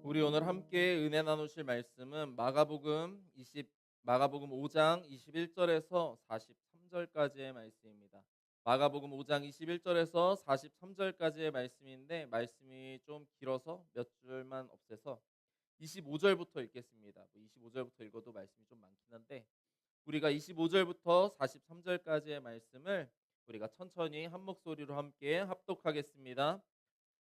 우리 오늘 함께 은혜 나누실 말씀은 마가복음 5장 21절에서 43절까지의 말씀입니다. 마가복음 5장 21절에서 43절까지의 말씀인데 말씀이 좀 길어서 몇 줄만 없애서 25절부터 읽겠습니다. 25절부터 읽어도 말씀이 좀 많긴 한데 우리가 25절부터 43절까지의 말씀을 우리가 천천히 한 목소리로 함께 합독하겠습니다.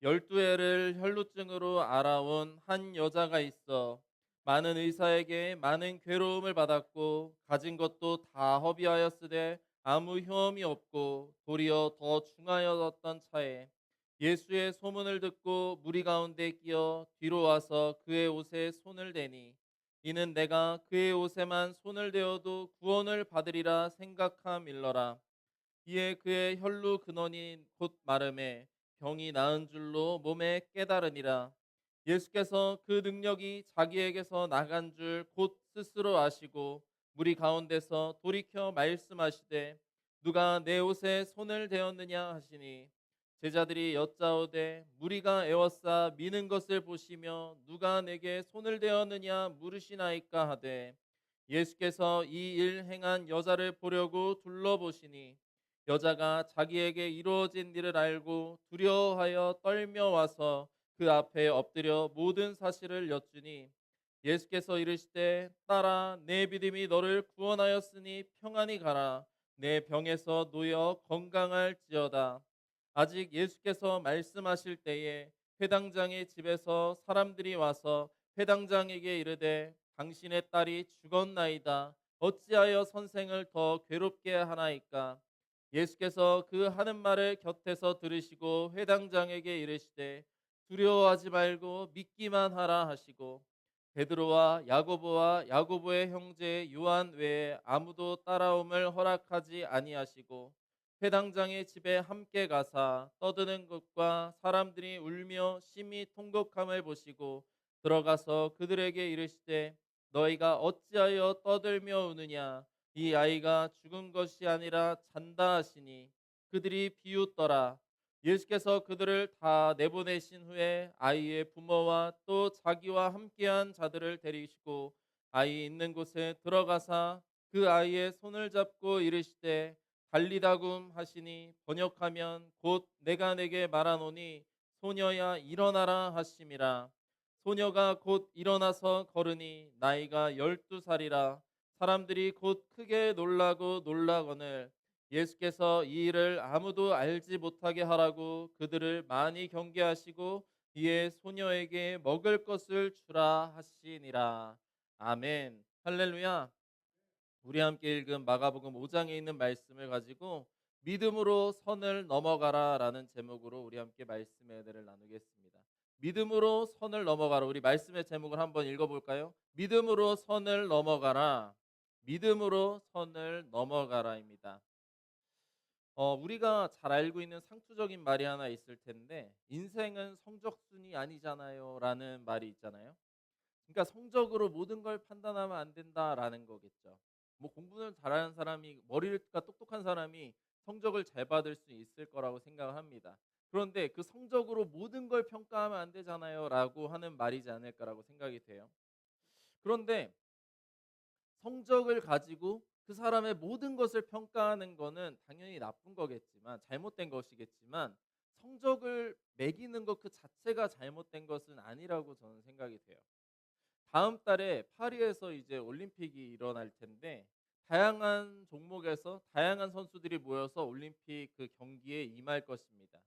12해를 혈루증으로 알아온 한 여자가 있어 많은 의사에게 많은 괴로움을 받았고 가진 것도 다 허비하였으되 아무 효험이 없고 도리어 더 중하여졌던 차에 예수의 소문을 듣고 무리 가운데 끼어 뒤로 와서 그의 옷에 손을 대니 이는 내가 그의 옷에만 손을 대어도 구원을 받으리라 생각함일러라. 이에 그의 혈루 근원이 곧 마름에 병이 나은 줄로 몸에 깨달으니라. 예수께서 그 능력이 자기에게서 나간 줄 곧 스스로 아시고 무리 가운데서 돌이켜 말씀하시되 누가 내 옷에 손을 대었느냐 하시니 제자들이 여짜오되 무리가 애워싸 미는 것을 보시며 누가 내게 손을 대었느냐 물으시나이까 하되 예수께서 이 일 행한 여자를 보려고 둘러보시니 여자가 자기에게 이루어진 일을 알고 두려워하여 떨며 와서 그 앞에 엎드려 모든 사실을 여쭈니 예수께서 이르시되 딸아 내 믿음이 너를 구원하였으니 평안히 가라 내 병에서 놓여 건강할지어다. 아직 예수께서 말씀하실 때에 회당장의 집에서 사람들이 와서 회당장에게 이르되 당신의 딸이 죽었나이다 어찌하여 선생을 더 괴롭게 하나이까. 예수께서 그 하는 말을 곁에서 들으시고 회당장에게 이르시되 두려워하지 말고 믿기만 하라 하시고 베드로와 야고보와 야고보의 형제 요한 외에 아무도 따라옴을 허락하지 아니하시고 회당장의 집에 함께 가사 떠드는 것과 사람들이 울며 심히 통곡함을 보시고 들어가서 그들에게 이르시되 너희가 어찌하여 떠들며 우느냐 이 아이가 죽은 것이 아니라 잔다 하시니 그들이 비웃더라. 예수께서 그들을 다 내보내신 후에 아이의 부모와 또 자기와 함께한 자들을 데리시고 아이 있는 곳에 들어가사 그 아이의 손을 잡고 이르시되 달리다굼 하시니 번역하면 곧 내가 내게 말하노니 소녀야 일어나라 하심이라. 소녀가 곧 일어나서 걸으니 나이가 12살이라. 사람들이 곧 크게 놀라고 놀라거늘 예수께서 이 일을 아무도 알지 못하게 하라고 그들을 많이 경계하시고 이에 소녀에게 먹을 것을 주라 하시니라. 아멘. 할렐루야. 우리 함께 읽은 마가복음 5장에 있는 말씀을 가지고 믿음으로 선을 넘어가라라는 제목으로 우리 함께 말씀의 은혜를 나누겠습니다. 믿음으로 선을 넘어가라. 우리 말씀의 제목을 한번 읽어볼까요? 믿음으로 선을 넘어가라. 믿음으로 선을 넘어가라입니다. 우리가 잘 알고 있는 상투적인 말이 하나 있을 텐데 인생은 성적순이 아니잖아요라는 말이 있잖아요. 그러니까 성적으로 모든 걸 판단하면 안 된다라는 거겠죠. 뭐 공부는 잘하는 사람이 머리가 똑똑한 사람이 성적을 잘 받을 수 있을 거라고 생각을 합니다. 그런데 그 성적으로 모든 걸 평가하면 안 되잖아요라고 하는 말이지 않을까라고 생각이 돼요. 그런데 성적을 가지고 그 사람의 모든 것을 평가하는 거는 당연히 나쁜 거겠지만 잘못된 것이겠지만 성적을 매기는 것 그 자체가 잘못된 것은 아니라고 저는 생각이 돼요. 다음 달에 파리에서 이제 올림픽이 일어날 텐데 다양한 종목에서 다양한 선수들이 모여서 올림픽 그 경기에 임할 것입니다.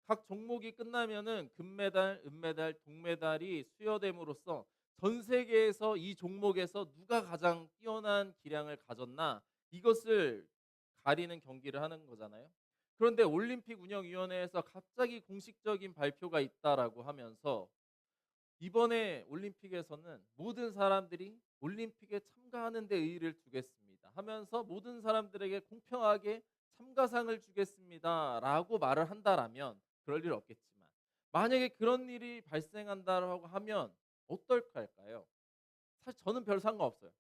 각 종목이 끝나면은 금메달, 은메달, 동메달이 수여됨으로써 전 세계에서 이 종목에서 누가 가장 뛰어난 기량을 가졌나 이것을 가리는 경기를 하는 거잖아요. 그런데 올림픽 운영위원회에서 갑자기 공식적인 발표가 있다라고 하면서 이번에 올림픽에서는 모든 사람들이 올림픽에 참가하는 데 의의를 두겠습니다 하면서 모든 사람들에게 공평하게 참가상을 주겠습니다라고 말을 한다라면 그럴 일 없겠지만 만약에 그런 일이 발생한다라고 하면 어떨까요? 사실 저는 별 상관없어요.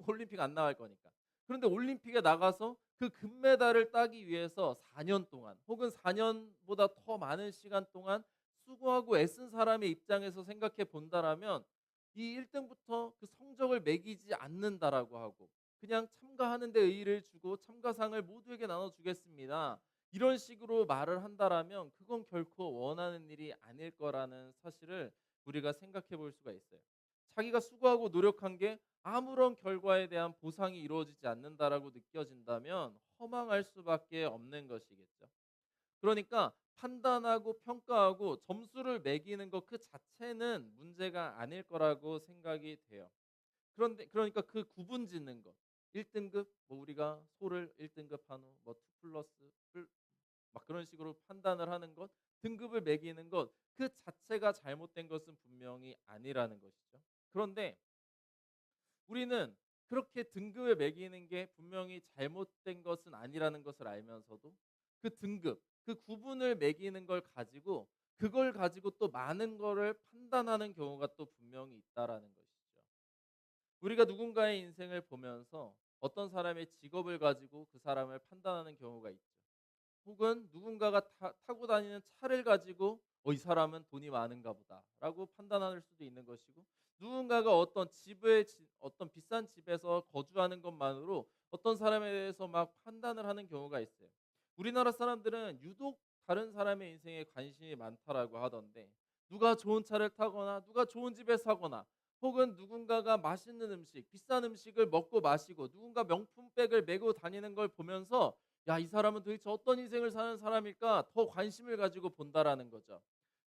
올림픽 안 나갈 거니까. 그런데 올림픽에 나가서 그 금메달을 따기 위해서 4년 동안 혹은 4년보다 더 많은 시간 동안 수고하고 애쓴 사람의 입장에서 생각해 본다라면 이 1 등부터 그 성적을 매기지 않는다라고 하고 그냥 "참가하는 데 의의를 주고 참가상을 모두에게 나눠 주겠습니다." 이런 식으로 말을 한다라면 그건 결코 원하는 일이 아닐 거라는 사실을 우리가 생각해 볼 수가 있어요. 자기가 수고하고 노력한 게 아무런 결과에 대한 보상이 이루어지지 않는다라고 느껴진다면 허망할 수밖에 없는 것이겠죠. 그러니까 판단하고 평가하고 점수를 매기는 것 그 자체는 문제가 아닐 거라고 생각이 돼요. 그런데 그러니까 그 구분 짓는 것. 1 등급 뭐 우리가 소를 1 등급 한우 뭐 2 플러스 풀 막 그런 식으로 판단을 하는 것, 등급을 매기는 것 그 자체가 잘못된 것은 분명히 아니라는 것이죠. 그런데 우리는 그렇게 등급을 매기는 게 분명히 잘못된 것은 아니라는 것을 알면서도 그 등급, 그 구분을 매기는 걸 가지고 그걸 가지고 또 많은 거를 판단하는 경우가 또 분명히 있다라는 것이죠. 우리가 누군가의 인생을 보면서 어떤 사람의 직업을 가지고 그 사람을 판단하는 경우가 있죠. 혹은 누군가가 타고 다니는 차를 가지고 '이 사람은 돈이 많은가 보다.'라고 판단할 수도 있는 것이고 누군가가 어떤 집에 어떤 비싼 집에서 거주하는 것만으로 어떤 사람에 대해서 막 판단을 하는 경우가 있어요. 우리나라 사람들은 유독 다른 사람의 인생에 관심이 많다라고 하던데 누가 좋은 차를 타거나 누가 좋은 집에 사거나 혹은 누군가가 맛있는 음식, 비싼 음식을 먹고 마시고 누군가 명품백을 메고 다니는 걸 보면서 '야 이 사람은 도대체 어떤 인생을 사는 사람일까?' 더 관심을 가지고 본다라는 거죠.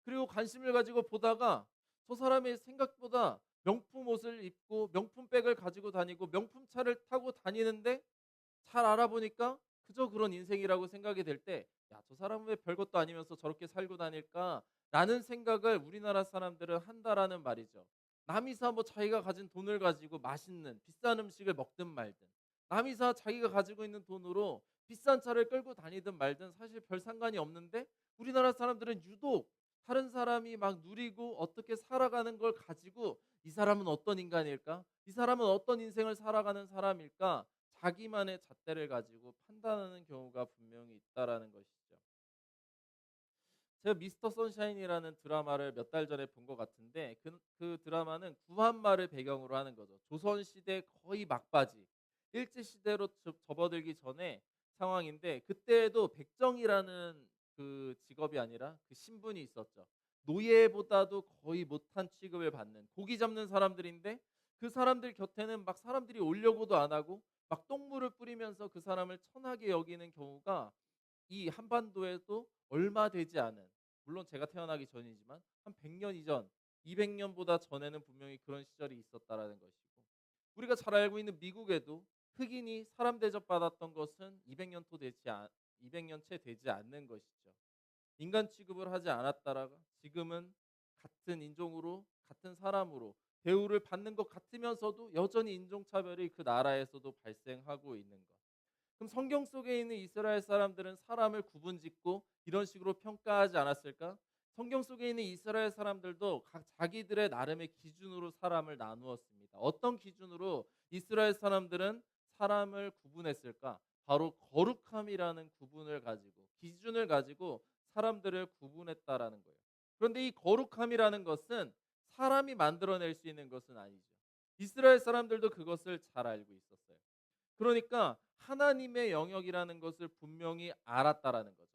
그리고 관심을 가지고 보다가 저 사람이 생각보다 명품 옷을 입고 명품백을 가지고 다니고 명품차를 타고 다니는데 잘 알아보니까 그저 그런 인생이라고 생각이 될 때 '야 저 사람은 왜 별것도 아니면서 저렇게 살고 다닐까?'라는 생각을 우리나라 사람들은 한다라는 말이죠. 남이사 뭐 자기가 가진 돈을 가지고 맛있는 비싼 음식을 먹든 말든 남이사 자기가 가지고 있는 돈으로 비싼 차를 끌고 다니든 말든 사실 별 상관이 없는데 우리나라 사람들은 유독 다른 사람이 막 누리고 어떻게 살아가는 걸 가지고 '이 사람은 어떤 인간일까? 이 사람은 어떤 인생을 살아가는 사람일까?' 자기만의 잣대를 가지고 판단하는 경우가 분명히 있다라는 것이죠. 제가 미스터 선샤인이라는 드라마를 몇 달 전에 본 것 같은데 그 드라마는 구한말을 배경으로 하는 거죠. 조선 시대 거의 막바지 일제 시대로 접어들기 전에 상황인데 그때에도 백정이라는 그 직업이 아니라 그 신분이 있었죠. 노예보다도 거의 못한 취급을 받는 고기 잡는 사람들인데 그 사람들 곁에는 막 사람들이 오려고도 안 하고 막 똥물을 뿌리면서 그 사람을 천하게 여기는 경우가 이 한반도에도 얼마 되지 않은 물론 제가 태어나기 전이지만 한 100년 이전, 200 년보다 전에는 분명히 그런 시절이 있었다라는 것이고 우리가 잘 알고 있는 미국에도 흑인이 사람 대접받았던 것은 200년 채 되지 않는 것이죠. 인간 취급을 하지 않았다라가 지금은 같은 인종으로 같은 사람으로 대우를 받는 것 같으면서도 여전히 인종차별이 그 나라에서도 발생하고 있는 것. 그럼 성경 속에 있는 이스라엘 사람들은 사람을 구분짓고 이런 식으로 평가하지 않았을까? 성경 속에 있는 이스라엘 사람들도 각 자기들의 나름의 기준으로 사람을 나누었습니다. 어떤 기준으로 이스라엘 사람들은 사람을 구분했을까? 바로 거룩함이라는 구분을 가지고 기준을 가지고 사람들을 구분했다라는 거예요. 그런데 이 거룩함이라는 것은 사람이 만들어낼 수 있는 것은 아니죠. 이스라엘 사람들도 그것을 잘 알고 있었어요. 그러니까 하나님의 영역이라는 것을 분명히 알았다라는 거죠.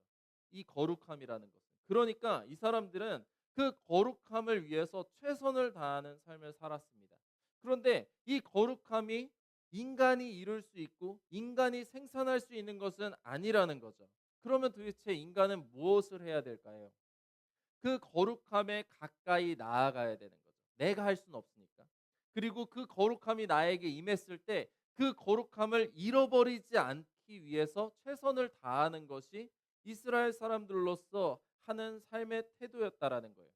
이 거룩함이라는 것을. 그러니까 이 사람들은 그 거룩함을 위해서 최선을 다하는 삶을 살았습니다. 그런데 이 거룩함이 인간이 이룰 수 있고 인간이 생산할 수 있는 것은 아니라는 거죠. 그러면 도대체 인간은 무엇을 해야 될까요? 그 거룩함에 가까이 나아가야 되는 거죠. 내가 할 수는 없으니까. 그리고 그 거룩함이 나에게 임했을 때 그 거룩함을 잃어버리지 않기 위해서 최선을 다하는 것이 이스라엘 사람들로서 하는 삶의 태도였다라는 거예요.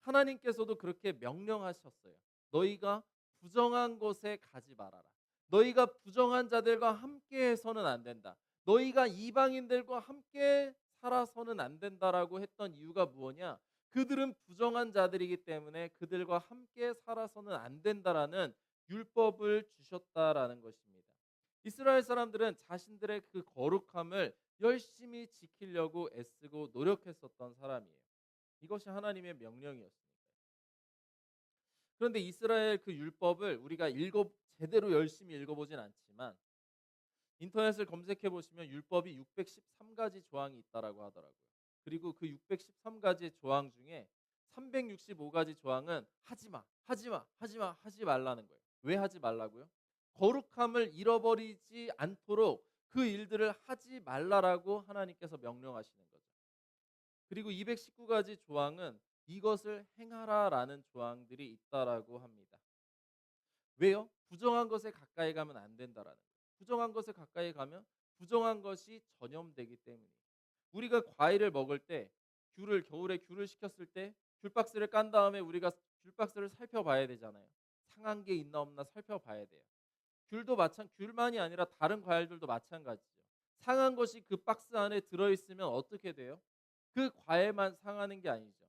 하나님께서도 그렇게 명령하셨어요. 너희가 부정한 곳에 가지 말아라. 너희가 부정한 자들과 함께 해서는 안 된다. 너희가 이방인들과 함께 살아서는 안 된다라고 했던 이유가 무엇이냐? 그들은 부정한 자들이기 때문에 그들과 함께 살아서는 안 된다라는 율법을 주셨다라는 것입니다. 이스라엘 사람들은 자신들의 그 거룩함을 열심히 지키려고 애쓰고 노력했었던 사람이에요. 이것이 하나님의 명령이었습니다. 그런데 이스라엘 그 율법을 우리가 제대로 열심히 읽어보진 않지만 인터넷을 검색해 보시면 율법이 613가지 조항이 있다라고 하더라고요. 그리고 그 613가지의 조항 중에 365가지 조항은 하지 마, 하지 마, 하지 마, 하지 말라는 거예요. 왜 하지 말라고요? 거룩함을 잃어버리지 않도록 그 일들을 하지 말라라고 하나님께서 명령하시는 거죠. 그리고 219가지 조항은 이것을 행하라라는 조항들이 있다라고 합니다. 왜요? 부정한 것에 가까이 가면 안 된다라는 거예요. 부정한 것에 가까이 가면 부정한 것이 전염되기 때문이에요. 우리가 과일을 먹을 때 겨울에 귤을 시켰을 때 귤박스를 깐 다음에 우리가 귤박스를 살펴봐야 되잖아요. 상한 게 있나 없나 살펴봐야 돼요. 귤만이 아니라 다른 과일들도 마찬가지죠. 상한 것이 그 박스 안에 들어 있으면 어떻게 돼요? 그 과일만 상하는 게 아니죠.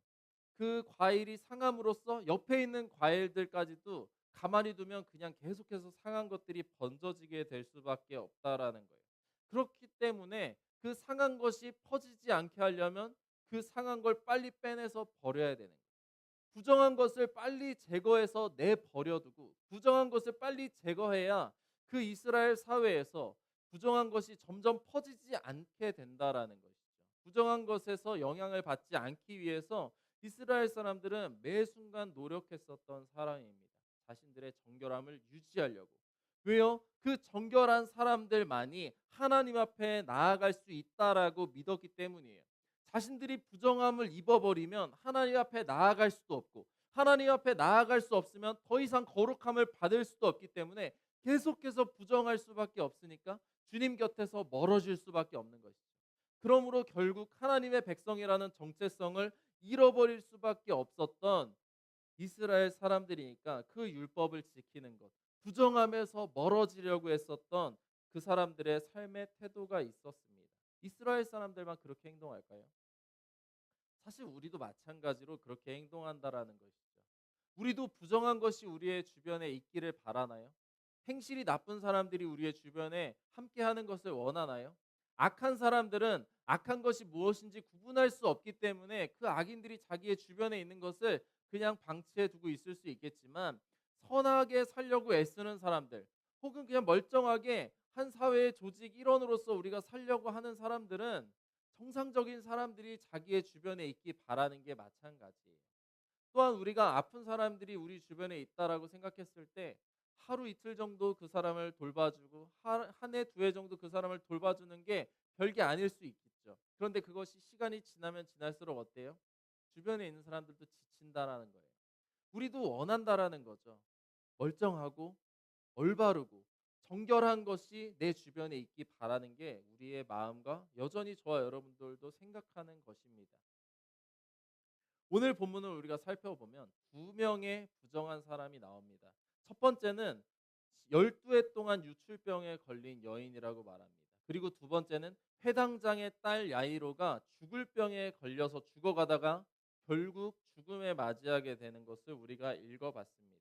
그 과일이 상함으로써 옆에 있는 과일들까지도 가만히 두면 그냥 계속해서 상한 것들이 번져지게 될 수밖에 없다라는 거예요. 그렇기 때문에 그 상한 것이 퍼지지 않게 하려면 그 상한 걸 빨리 빼내서 버려야 되는 거예요. 부정한 것을 빨리 제거해서 내버려 두고 부정한 것을 빨리 제거해야 그 이스라엘 사회에서 부정한 것이 점점 퍼지지 않게 된다라는 것이죠. 부정한 것에서 영향을 받지 않기 위해서 이스라엘 사람들은 매 순간 노력했었던 사람입니다. 자신들의 정결함을 유지하려고. 왜요? 그 정결한 사람들만이 하나님 앞에 나아갈 수 있다라고 믿었기 때문이에요. 자신들이 부정함을 입어버리면 하나님 앞에 나아갈 수도 없고 하나님 앞에 나아갈 수 없으면 더 이상 거룩함을 받을 수도 없기 때문에 계속해서 부정할 수밖에 없으니까 주님 곁에서 멀어질 수밖에 없는 것이죠. 그러므로 결국 하나님의 백성이라는 정체성을 잃어버릴 수밖에 없었던 이스라엘 사람들이니까 그 율법을 지키는 것, 부정함에서 멀어지려고 했었던 그 사람들의 삶의 태도가 있었습니다. 이스라엘 사람들만 그렇게 행동할까요? 사실 우리도 마찬가지로 그렇게 행동한다라는 것이죠. 우리도 부정한 것이 우리의 주변에 있기를 바라나요? 행실이 나쁜 사람들이 우리의 주변에 함께하는 것을 원하나요? 악한 사람들은 악한 것이 무엇인지 구분할 수 없기 때문에 그 악인들이 자기의 주변에 있는 것을 그냥 방치해 두고 있을 수 있겠지만 선하게 살려고 애쓰는 사람들 혹은 그냥 멀쩡하게 한 사회의 조직 일원으로서 우리가 살려고 하는 사람들은 정상적인 사람들이 자기의 주변에 있기 바라는 게 마찬가지예요. 또한 우리가 아픈 사람들이 우리 주변에 있다라고 생각했을 때 하루 이틀 정도 그 사람을 돌봐주고 한 해 두 해 정도 그 사람을 돌봐주는 게 별게 아닐 수 있겠죠. 그런데 그것이 시간이 지나면 지날수록 어때요? 주변에 있는 사람들도 지친다라는 거예요. 우리도 원한다라는 거죠. 멀쩡하고 올바르고 정결한 것이 내 주변에 있기 바라는 게 우리의 마음과 여전히 저와 여러분들도 생각하는 것입니다. 오늘 본문을 우리가 살펴보면 두 명의 부정한 사람이 나옵니다. 첫 번째는 12해 동안 유출병에 걸린 여인이라고 말합니다. 그리고 두 번째는 회당장의 딸 야이로가 죽을 병에 걸려서 죽어가다가 결국 죽음에 맞이하게 되는 것을 우리가 읽어봤습니다.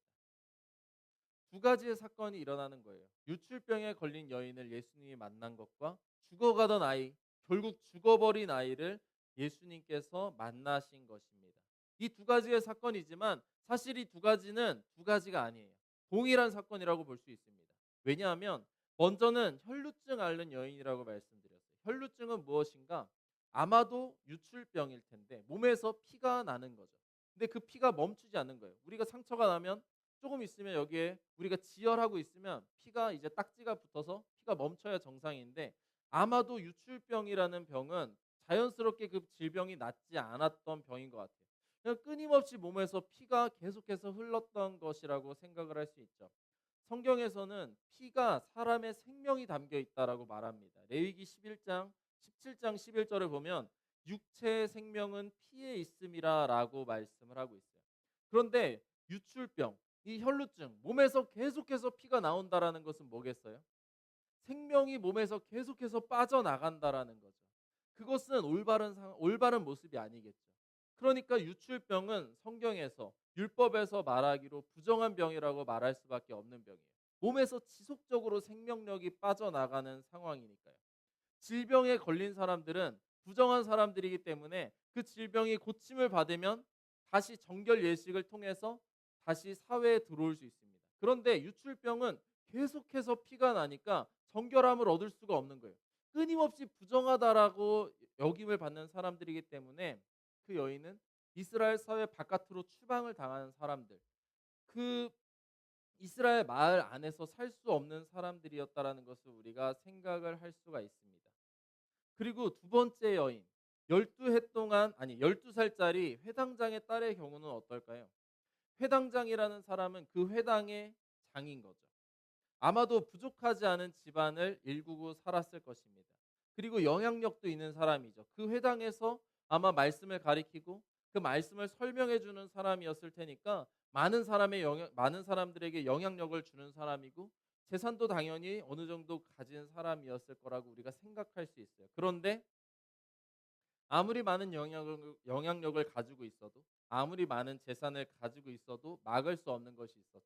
두 가지의 사건이 일어나는 거예요. 유출병에 걸린 여인을 예수님이 만난 것과 죽어가던 아이, 결국 죽어버린 아이를 예수님께서 만나신 것입니다. 이 두 가지의 사건이지만 사실 이 두 가지는 두 가지가 아니에요. 동일한 사건이라고 볼 수 있습니다. 왜냐하면 먼저는 혈루증 앓는 여인이라고 말씀드렸어요. 혈루증은 무엇인가? 아마도 유출병일 텐데 몸에서 피가 나는 거죠. 근데 그 피가 멈추지 않는 거예요. 우리가 상처가 나면 조금 있으면 여기에 우리가 지혈하고 있으면 피가 이제 딱지가 붙어서 피가 멈춰야 정상인데 아마도 유출병이라는 병은 자연스럽게 그 질병이 낫지 않았던 병인 것 같아요. 그냥 끊임없이 몸에서 피가 계속해서 흘렀던 것이라고 생각을 할 수 있죠. 성경에서는 피가 사람의 생명이 담겨 있다라고 말합니다. 레위기 11장, 17장 11절을 보면 육체의 생명은 피에 있음이라라고 말씀을 하고 있어요. 그런데 유출병, 이 혈루증, 몸에서 계속해서 피가 나온다라는 것은 뭐겠어요? 생명이 몸에서 계속해서 빠져나간다라는 거죠. 그것은 올바른 모습이 아니겠죠. 그러니까 유출병은 성경에서 율법에서 말하기로 부정한 병이라고 말할 수밖에 없는 병이에요. 몸에서 지속적으로 생명력이 빠져나가는 상황이니까요. 질병에 걸린 사람들은 부정한 사람들이기 때문에 그 질병이 고침을 받으면 다시 정결 예식을 통해서 다시 사회에 들어올 수 있습니다. 그런데 유출병은 계속해서 피가 나니까 정결함을 얻을 수가 없는 거예요. 끊임없이 부정하다라고 여김을 받는 사람들이기 때문에 그 여인은 이스라엘 사회 바깥으로 추방을 당하는 사람들, 그 이스라엘 마을 안에서 살 수 없는 사람들이었다라는 것을 우리가 생각을 할 수가 있습니다. 그리고 두 번째 여인, 12해 동안, 아니 12살짜리 회당장의 딸의 경우는 어떨까요? 회당장이라는 사람은 그 회당의 장인 거죠. 아마도 부족하지 않은 집안을 일구고 살았을 것입니다. 그리고 영향력도 있는 사람이죠. 그 회당에서 아마 말씀을 가리키고 그 말씀을 설명해 주는 사람이었을 테니까 많은 사람들에게 영향력을 주는 사람이고 재산도 당연히 어느 정도 가진 사람이었을 거라고 우리가 생각할 수 있어요. 그런데 아무리 많은 영향력을 가지고 있어도, 아무리 많은 재산을 가지고 있어도 막을 수 없는 것이 있었죠.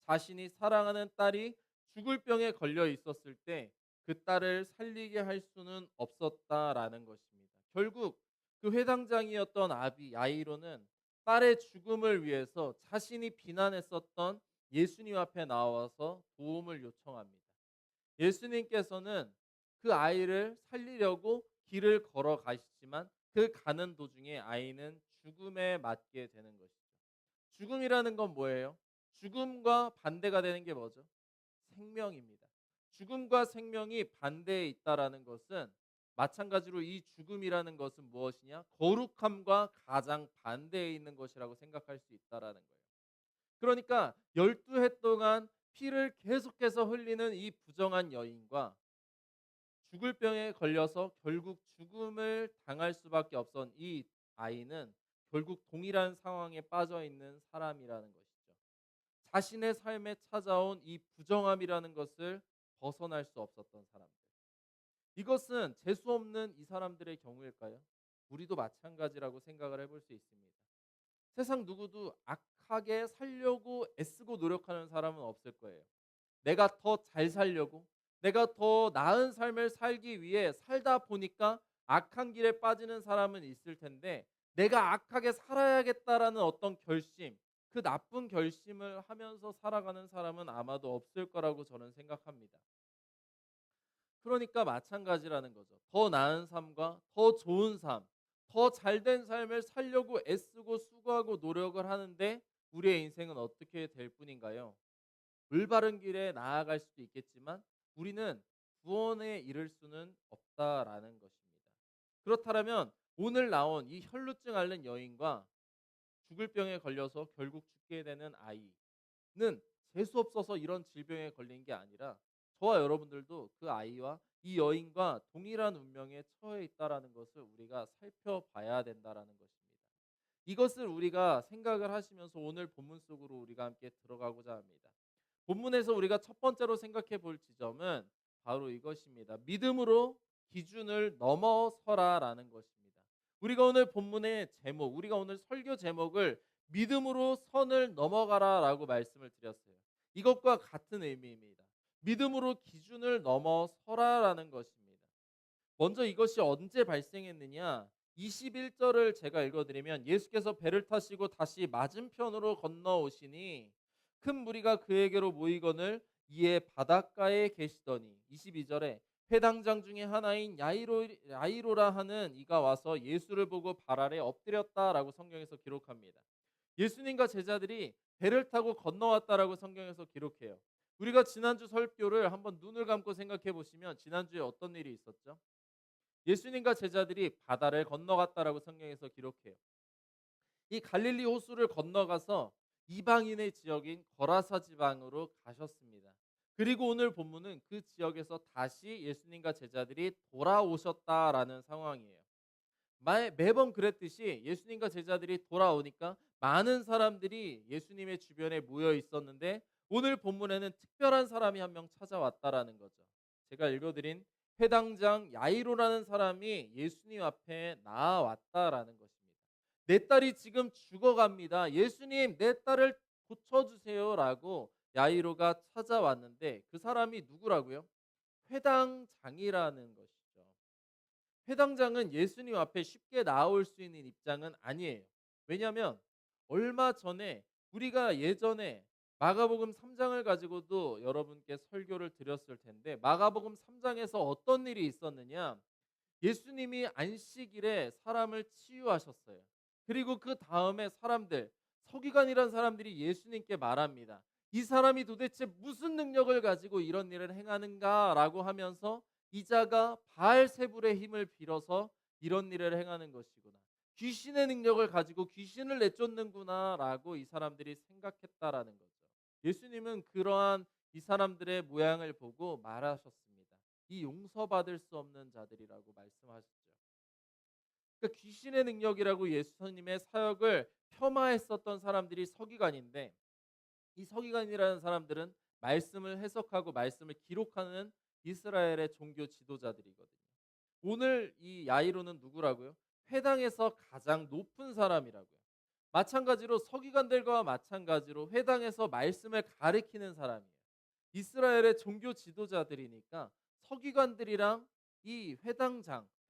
자신이 사랑하는 딸이 죽을 병에 걸려 있었을 때 그 딸을 살리게 할 수는 없었다라는 것입니다. 결국 그 회당장이었던 아비 야이로는 딸의 죽음을 위해서 자신이 비난했었던 예수님 앞에 나와서 도움을 요청합니다. 예수님께서는 그 아이를 살리려고 길을 걸어 가시지만 그 가는 도중에 아이는 죽음에 맞게 되는 것이죠. 죽음이라는 건 뭐예요? 죽음과 반대가 되는 게 뭐죠? 생명입니다. 죽음과 생명이 반대에 있다라는 것은 마찬가지로 이 죽음이라는 것은 무엇이냐? 거룩함과 가장 반대에 있는 것이라고 생각할 수 있다라는 거예요. 그러니까 12해 동안 피를 계속해서 흘리는 이 부정한 여인과 죽을 병에 걸려서 결국 죽음을 당할 수밖에 없던 이 아이는 결국 동일한 상황에 빠져 있는 사람이라는 것이죠. 자신의 삶에 찾아온 이 부정함이라는 것을 벗어날 수 없었던 사람들. 이것은 재수 없는 이 사람들의 경우일까요? 우리도 마찬가지라고 생각을 해볼 수 있습니다. 세상 누구도 악하게 살려고 애쓰고 노력하는 사람은 없을 거예요. 내가 더 잘 살려고, 내가 더 나은 삶을 살기 위해 살다 보니까 악한 길에 빠지는 사람은 있을 텐데, 내가 악하게 살아야겠다라는 어떤 결심, 그 나쁜 결심을 하면서 살아가는 사람은 아마도 없을 거라고 저는 생각합니다. 그러니까 마찬가지라는 거죠. 더 나은 삶과 더 좋은 삶, 더 잘된 삶을 살려고 애쓰고 수고하고 노력을 하는데 우리의 인생은 어떻게 될 뿐인가요? 올바른 길에 나아갈 수도 있겠지만 우리는 구원에 이를 수는 없다라는 것입니다. 그렇다면 오늘 나온 이 혈루증 앓는 여인과 죽을 병에 걸려서 결국 죽게 되는 아이는 재수 없어서 이런 질병에 걸린 게 아니라 저와 여러분들도 그 아이와 이 여인과 동일한 운명에 처해 있다라는 것을 우리가 살펴봐야 된다라는 것입니다. 이것을 우리가 생각을 하시면서 오늘 본문 속으로 우리가 함께 들어가고자 합니다. 본문에서 우리가 첫 번째로 생각해 볼 지점은 바로 이것입니다. 믿음으로 기준을 넘어서라라는 것입니다. 우리가 오늘 본문의 제목, 우리가 오늘 설교 제목을 믿음으로 선을 넘어가라라고 말씀을 드렸어요. 이것과 같은 의미입니다. 믿음으로 기준을 넘어서라라는 것입니다. 먼저 이것이 언제 발생했느냐? 21절을 제가 읽어드리면 예수께서 배를 타시고 다시 맞은편으로 건너오시니 큰 무리가 그에게로 모이거늘 이에 바닷가에 계시더니 22절에 회당장 중에 하나인 야이로라 하는 이가 와서 예수를 보고 발 아래 엎드렸다라고 성경에서 기록합니다. 예수님과 제자들이 배를 타고 건너왔다라고 성경에서 기록해요. 우리가 지난주 설교를 한번 눈을 감고 생각해 보시면 지난주에 어떤 일이 있었죠? 예수님과 제자들이 바다를 건너갔다라고 성경에서 기록해요. 이 갈릴리 호수를 건너가서 이방인의 지역인 거라사 지방으로 가셨습니다. 그리고 오늘 본문은 그 지역에서 다시 예수님과 제자들이 돌아오셨다라는 상황이에요. 매번 그랬듯이 예수님과 제자들이 돌아오니까 많은 사람들이 예수님의 주변에 모여 있었는데 오늘 본문에는 특별한 사람이 한 명 찾아왔다라는 거죠. 제가 읽어드린 회당장 야이로라는 사람이 예수님 앞에 나아왔다라는 것입니다. 내 딸이 지금 죽어갑니다. 예수님, 내 딸을 고쳐주세요라고 야이로가 찾아왔는데 그 사람이 누구라고요? 회당장이라는 것이죠. 회당장은 예수님 앞에 쉽게 나올 수 있는 입장은 아니에요. 왜냐하면 얼마 전에 우리가 예전에 마가복음 3장을 가지고도 여러분께 설교를 드렸을 텐데 마가복음 3장에서 어떤 일이 있었느냐? 예수님이 안식일에 사람을 치유하셨어요. 그리고 그 다음에 서기관이란 사람들이 예수님께 말합니다. 이 사람이 도대체 무슨 능력을 가지고 이런 일을 행하는가라고 하면서 이자가 바알세불의 힘을 빌어서 이런 일을 행하는 것이구나. 귀신의 능력을 가지고 귀신을 내쫓는구나라고 이 사람들이 생각했다라는 거죠. 예수님은 그러한 이 사람들의 모양을 보고 말하셨습니다. 이 용서받을 수 없는 자들이라고 말씀하셨죠. 그러니까 귀신의 능력이라고 예수님의 사역을 폄하했었던 사람들이 서기관인데 이 서기관이라는 사람들은 말씀을 해석하고 말씀을 기록하는 이스라엘의 종교 지도자들이거든요. 오늘 이 야이로는 누구라고요? 회당에서 가장 높은 사람이라고요. 마찬가지로 서기관들과 마찬가지로 회당에서 말씀을 가리키는 사람이에요. 이스라엘의 종교 지도자들이니까 서기관들이랑 이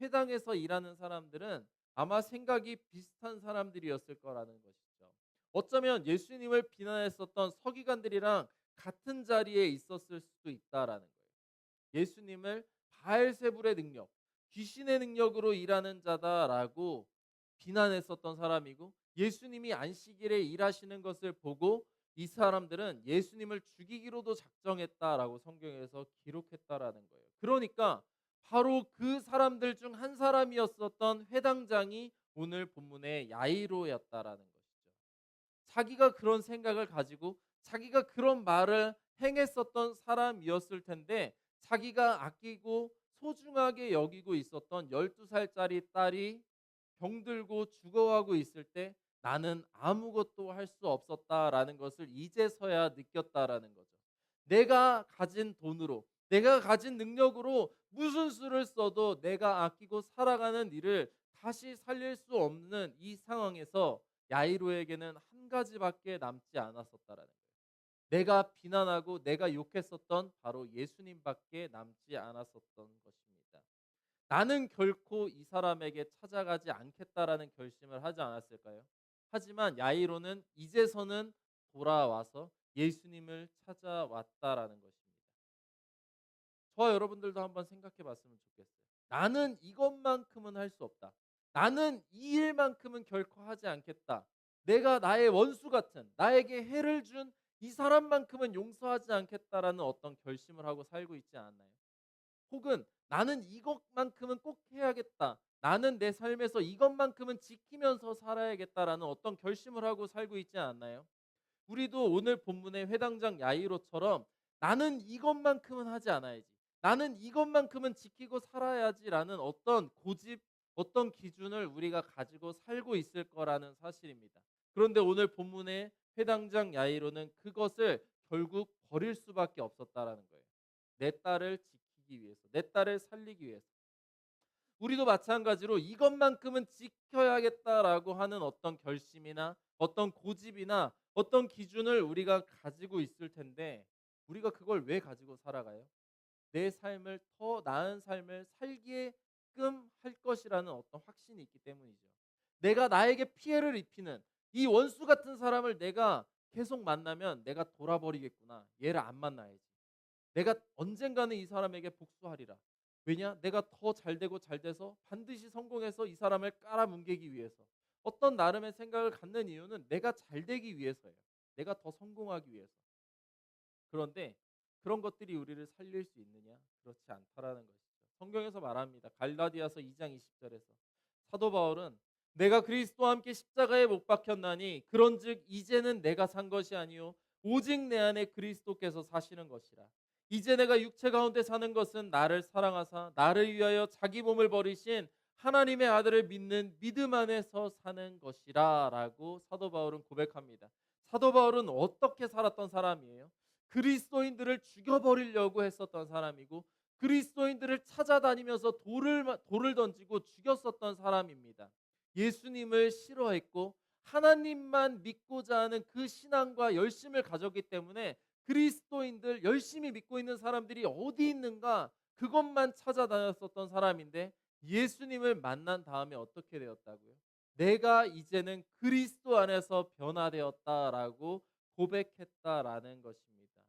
회당에서 일하는 사람들은 아마 생각이 비슷한 사람들이었을 거라는 것이죠. 어쩌면 예수님을 비난했었던 서기관들이랑 같은 자리에 있었을 수도 있다라는 거예요. 예수님을 바알세불의 능력, 귀신의 능력으로 일하는 자다라고 비난했었던 사람이고 예수님이 안식일에 일하시는 것을 보고 이 사람들은 예수님을 죽이기로도 작정했다라고 성경에서 기록했다라는 거예요. 그러니까 바로 그 사람들 중 한 사람이었었던 회당장이 오늘 본문의 야이로였다라는 것이죠. 자기가 그런 생각을 가지고 자기가 그런 말을 행했었던 사람이었을 텐데 자기가 아끼고 소중하게 여기고 있었던 12살짜리 딸이 병들고 죽어가고 있을 때 나는 아무것도 할 수 없었다라는 것을 이제서야 느꼈다라는 거죠. 내가 가진 돈으로, 내가 가진 능력으로 무슨 수를 써도 내가 아끼고 살아가는 일을 다시 살릴 수 없는 이 상황에서 야이로에게는 한 가지밖에 남지 않았었다라는 거예요. 내가 비난하고 내가 욕했었던 바로 예수님밖에 남지 않았었던 것입니다. 나는 결코 이 사람에게 찾아가지 않겠다라는 결심을 하지 않았을까요? 하지만 야이로는 이제서는 돌아와서 예수님을 찾아왔다라는 것입니다. 저와 여러분들도 한번 생각해 봤으면 좋겠어요. 나는 이것만큼은 할 수 없다. 나는 이 일만큼은 결코 하지 않겠다. 내가 나의 원수 같은 나에게 해를 준 이 사람만큼은 용서하지 않겠다라는 어떤 결심을 하고 살고 있지 않나요? 혹은 나는 이것만큼은 꼭 해야겠다. 나는 내 삶에서 이것만큼은 지키면서 살아야겠다라는 어떤 결심을 하고 살고 있지 않나요? 우리도 오늘 본문의 회당장 야이로처럼 나는 이것만큼은 하지 않아야지. 나는 이것만큼은 지키고 살아야지라는 어떤 고집, 어떤 기준을 우리가 가지고 살고 있을 거라는 사실입니다. 그런데 오늘 본문의 회당장 야이로는 그것을 결국 버릴 수밖에 없었다라는 거예요. 내 딸을 지키기 위해서, 내 딸을 살리기 위해서. 우리도 마찬가지로 이것만큼은 지켜야겠다라고 하는 어떤 결심이나 어떤 고집이나 어떤 기준을 우리가 가지고 있을 텐데 우리가 그걸 왜 가지고 살아가요? 내 삶을 더 나은 삶을 살게끔 할 것이라는 어떤 확신이 있기 때문이죠. 내가 나에게 피해를 입히는 이 원수 같은 사람을 내가 계속 만나면 내가 돌아버리겠구나. 얘를 안 만나야지. 내가 언젠가는 이 사람에게 복수하리라. 왜냐? 내가 더 잘되고 잘돼서 반드시 성공해서 이 사람을 깔아뭉개기 위해서. 어떤 나름의 생각을 갖는 이유는 내가 잘되기 위해서예요. 내가 더 성공하기 위해서. 그런데 그런 것들이 우리를 살릴 수 있느냐? 그렇지 않다라는 것이죠. 성경에서 말합니다. 갈라디아서 2장 20절에서 사도 바울은 내가 그리스도와 함께 십자가에 못 박혔나니 그런즉 이제는 내가 산 것이 아니요 오직 내 안에 그리스도께서 사시는 것이라. 이제 내가 육체 가운데 사는 것은 나를 사랑하사 나를 위하여 자기 몸을 버리신 하나님의 아들을 믿는 믿음 안에서 사는 것이라라고 사도 바울은 고백합니다. 사도 바울은 어떻게 살았던 사람이에요? 그리스도인들을 죽여버리려고 했었던 사람이고 그리스도인들을 찾아다니면서 돌을 던지고 죽였었던 사람입니다. 예수님을 싫어했고 하나님만 믿고자 하는 그 신앙과 열심을 가졌기 때문에 그리스도인들 열심히 믿고 있는 사람들이 어디 있는가 그것만 찾아다녔었던 사람인데 예수님을 만난 다음에 어떻게 되었다고요? 내가 이제는 그리스도 안에서 변화되었다라고 고백했다라는 것입니다.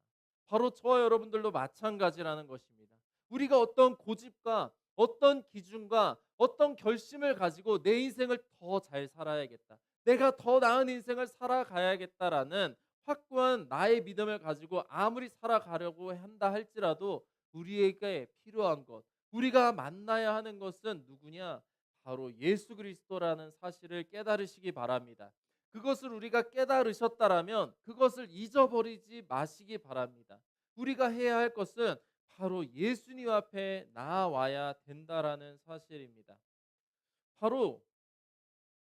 바로 저와 여러분들도 마찬가지라는 것입니다. 우리가 어떤 고집과 어떤 기준과 어떤 결심을 가지고 내 인생을 더 잘 살아야겠다. 내가 더 나은 인생을 살아가야겠다라는 확고한 나의 믿음을 가지고 아무리 살아가려고 한다 할지라도 우리에게 필요한 것, 우리가 만나야 하는 것은 누구냐? 바로 예수 그리스도라는 사실을 깨달으시기 바랍니다. 그것을 우리가 깨달으셨다라면 그것을 잊어버리지 마시기 바랍니다. 우리가 해야 할 것은 바로 예수님 앞에 나아와야 된다라는 사실입니다. 바로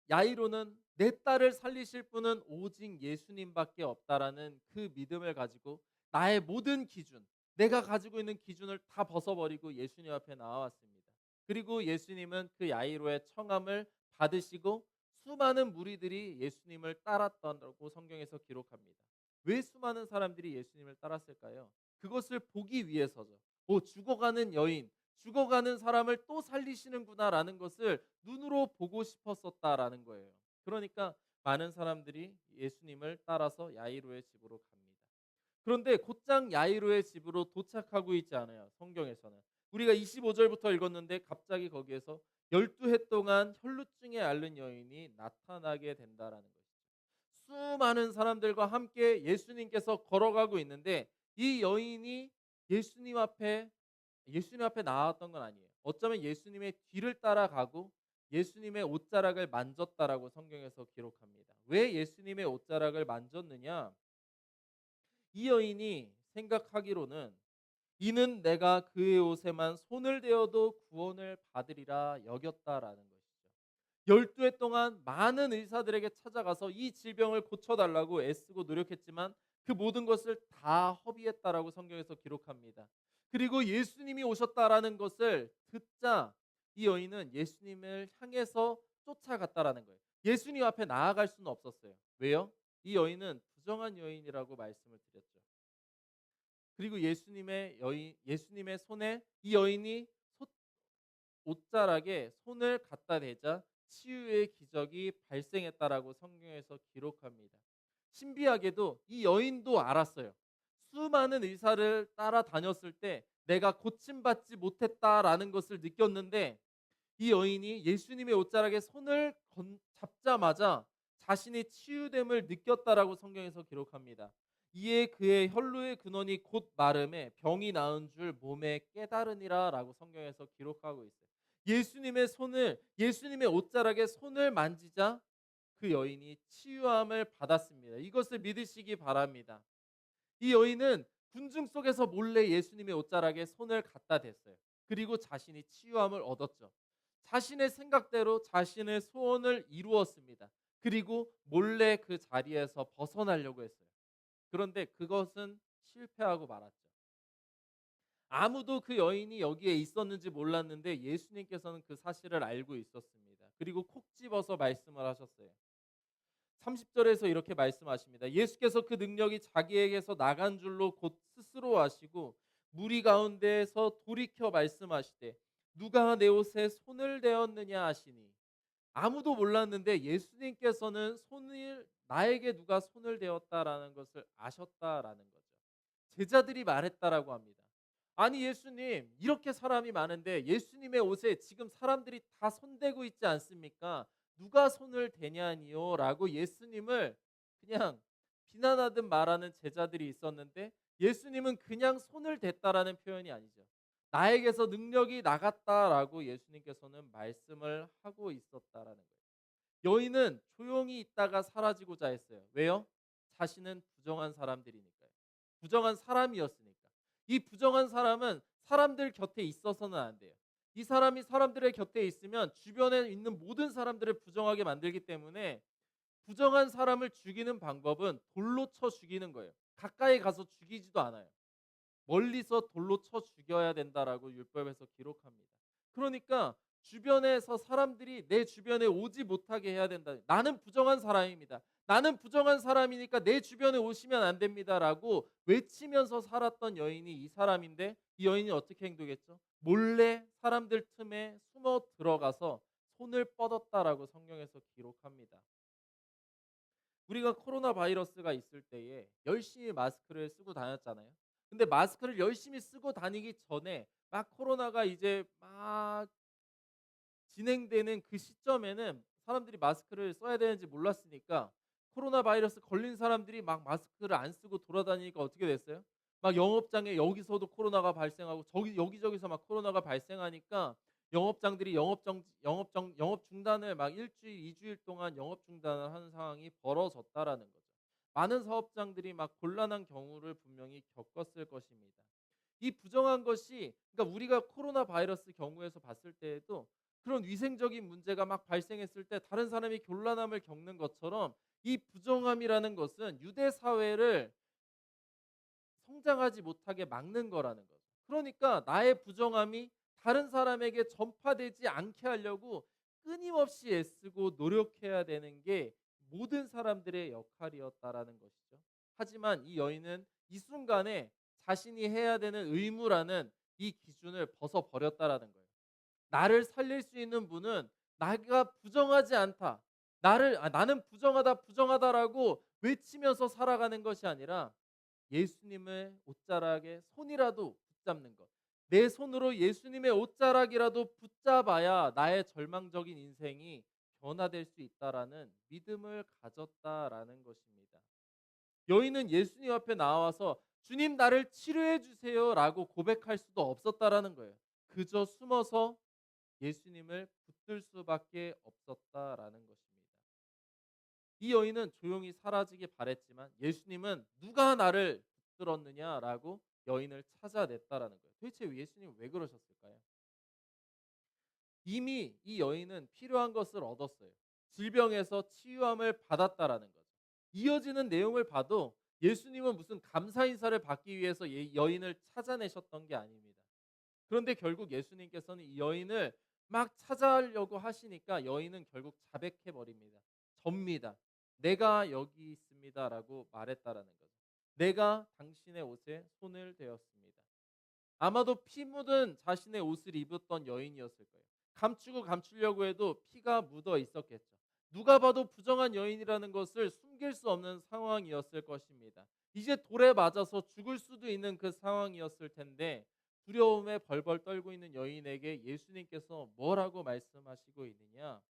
야이로는 내 딸을 살리실 분은 오직 예수님밖에 없다라는 그 믿음을 가지고 나의 모든 기준, 내가 가지고 있는 기준을 다 벗어버리고 예수님 앞에 나와왔습니다. 그리고 예수님은 그 야이로의 청함을 받으시고 수많은 무리들이 예수님을 따랐다고 성경에서 기록합니다. 왜 수많은 사람들이 예수님을 따랐을까요? 그것을 보기 위해서죠. 죽어가는 여인, 죽어가는 사람을 또 살리시는구나라는 것을 눈으로 보고 싶었었다라는 거예요. 그러니까 많은 사람들이 예수님을 따라서 야이로의 집으로 갑니다. 그런데 곧장 야이로의 집으로 도착하고 있지 않아요. 성경에서는. 우리가 25절부터 읽었는데 갑자기 거기에서 12해 동안 혈루증에 앓는 여인이 나타나게 된다라는 것이죠. 수많은 사람들과 함께 예수님께서 걸어가고 있는데 이 여인이 예수님 앞에 예수님 앞에 나왔던 건 아니에요. 어쩌면 예수님의 뒤를 따라가고 예수님의 옷자락을 만졌다라고 성경에서 기록합니다. 왜 예수님의 옷자락을 만졌느냐? 이 여인이 생각하기로는 이는 내가 그의 옷에만 손을 대어도 구원을 받으리라 여겼다라는 것이죠. 12해 동안 많은 의사들에게 찾아가서 이 질병을 고쳐달라고 애쓰고 노력했지만 그 모든 것을 다 허비했다라고 성경에서 기록합니다. 그리고 예수님이 오셨다라는 것을 듣자 이 여인은 예수님을 향해서 쫓아갔다라는 거예요. 예수님 앞에 나아갈 수는 없었어요. 왜요? 이 여인은 부정한 여인이라고 말씀을 드렸죠. 그리고 예수님의 손에 이 여인이 옷자락에 손을 갖다 대자 치유의 기적이 발생했다라고 성경에서 기록합니다. 신비하게도 이 여인도 알았어요. 수많은 의사를 따라다녔을 때 내가 고침받지 못했다라는 것을 느꼈는데 이 여인이 예수님의 옷자락에 손을 잡자마자 자신이 치유됨을 느꼈다라고 성경에서 기록합니다. 이에 그의 혈루의 근원이 곧 마름에 병이 나은 줄 몸에 깨달으니라라고 성경에서 기록하고 있어요. 예수님의 옷자락에 손을 만지자 그 여인이 치유함을 받았습니다. 이것을 믿으시기 바랍니다. 이 여인은 군중 속에서 몰래 예수님의 옷자락에 손을 갖다 댔어요. 그리고 자신이 치유함을 얻었죠. 자신의 생각대로 자신의 소원을 이루었습니다. 그리고 몰래 그 자리에서 벗어나려고 했어요. 그런데 그것은 실패하고 말았죠. 아무도 그 여인이 여기에 있었는지 몰랐는데 예수님께서는 그 사실을 알고 있었습니다. 그리고 콕 집어서 말씀을 하셨어요. 30절에서 이렇게 말씀하십니다. 예수께서 그 능력이 자기에게서 나간 줄로 곧 스스로 아시고 무리 가운데에서 돌이켜 말씀하시되 누가 내 옷에 손을 대었느냐 하시니 아무도 몰랐는데 예수님께서는 손을 나에게 누가 손을 대었다라는 것을 아셨다라는 거죠. 제자들이 말했다라고 합니다. 아니 예수님 이렇게 사람이 많은데 예수님의 옷에 지금 사람들이 다 손대고 있지 않습니까? 누가 손을 대냐니요? 라고 예수님을 그냥 비난하듯 말하는 제자들이 있었는데 예수님은 그냥 손을 댔다라는 표현이 아니죠. 나에게서 능력이 나갔다라고 예수님께서는 말씀을 하고 있었다라는 거예요. 여인은 조용히 있다가 사라지고자 했어요. 왜요? 자신은 부정한 사람들이니까요. 부정한 사람이었으니까. 이 부정한 사람은 사람들 곁에 있어서는 안 돼요. 이 사람이 사람들의 곁에 있으면 주변에 있는 모든 사람들을 부정하게 만들기 때문에 부정한 사람을 죽이는 방법은 돌로 쳐 죽이는 거예요. 가까이 가서 죽이지도 않아요. 멀리서 돌로 쳐 죽여야 된다라고 율법에서 기록합니다. 그러니까 주변에서 사람들이 내 주변에 오지 못하게 해야 된다. 나는 부정한 사람입니다. 나는 부정한 사람이니까 내 주변에 오시면 안 됩니다라고 외치면서 살았던 여인이 이 사람인데 이 여인이 어떻게 행동했죠? 몰래 사람들 틈에 숨어 들어가서 손을 뻗었다라고 성경에서 기록합니다. 우리가 코로나 바이러스가 있을 때에 열심히 마스크를 쓰고 다녔잖아요. 근데 마스크를 열심히 쓰고 다니기 전에 막 코로나가 이제 막 진행되는 그 시점에는 사람들이 마스크를 써야 되는지 몰랐으니까 코로나 바이러스 걸린 사람들이 막 마스크를 안 쓰고 돌아다니니까 어떻게 됐어요? 막 영업장에 여기서도 코로나가 발생하고 저기 여기저기서 막 코로나가 발생하니까 영업장들이 영업 중단을 막 일 주일, 2 주일 동안 영업 중단을 하는 상황이 벌어졌다라는 거죠. 많은 사업장들이 막 곤란한 경우를 분명히 겪었을 것입니다. 이 부정한 것이 그러니까 우리가 코로나 바이러스 경우에서 봤을 때에도 그런 위생적인 문제가 막 발생했을 때 다른 사람이 곤란함을 겪는 것처럼 이 부정함이라는 것은 유대 사회를 성장하지 못하게 막는 거라는 거죠. 그러니까 나의 부정함이 다른 사람에게 전파되지 않게 하려고 끊임없이 애쓰고 노력해야 되는 게 모든 사람들의 역할이었다라는 것이죠. 하지만 이 여인은 이 순간에 자신이 해야 되는 의무라는 이 기준을 벗어 버렸다라는 거예요. 나를 살릴 수 있는 분은 내가 부정하지 않다. 나는 부정하다, 부정하다라고 외치면서 살아가는 것이 아니라 예수님의 옷자락에 손이라도 붙잡는 것. 내 손으로 예수님의 옷자락이라도 붙잡아야 나의 절망적인 인생이 변화될 수 있다라는 믿음을 가졌다라는 것입니다. 여인은 예수님 앞에 나와서 주님 나를 치료해 주세요라고 고백할 수도 없었다라는 거예요. 그저 숨어서 예수님을 붙들 수밖에 없었다라는 것입니다. 이 여인은 조용히 사라지기 바랬지만 예수님은 누가 나를 붙들었느냐라고 여인을 찾아냈다라는 거예요. 도대체 예수님 왜 그러셨을까요? 이미 이 여인은 필요한 것을 얻었어요. 질병에서 치유함을 받았다라는 거죠. 이어지는 내용을 봐도 예수님은 무슨 감사 인사를 받기 위해서 여인을 찾아내셨던 게 아닙니다. 그런데 결국 예수님께서는 이 여인을 막 찾아려고 하시니까 여인은 결국 자백해 버립니다. 접니다. "내가 여기 있습니다."라고 말했다라는 거죠. "내가 당신의 옷에 손을 대었습니다." 아마도 피 묻은 자신의 옷을 입었던 여인이었을 거예요. 감추고 감추려고 해도 피가 묻어 있었겠죠. 누가 봐도 부정한 여인이라는 것을 숨길 수 없는 상황이었을 것입니다. 이제 돌에 맞아서 죽을 수도 있는 그 상황이었을 텐데 두려움에 벌벌 떨고 있는 여인에게 예수님께서 뭐라고 말씀하시고 있느냐?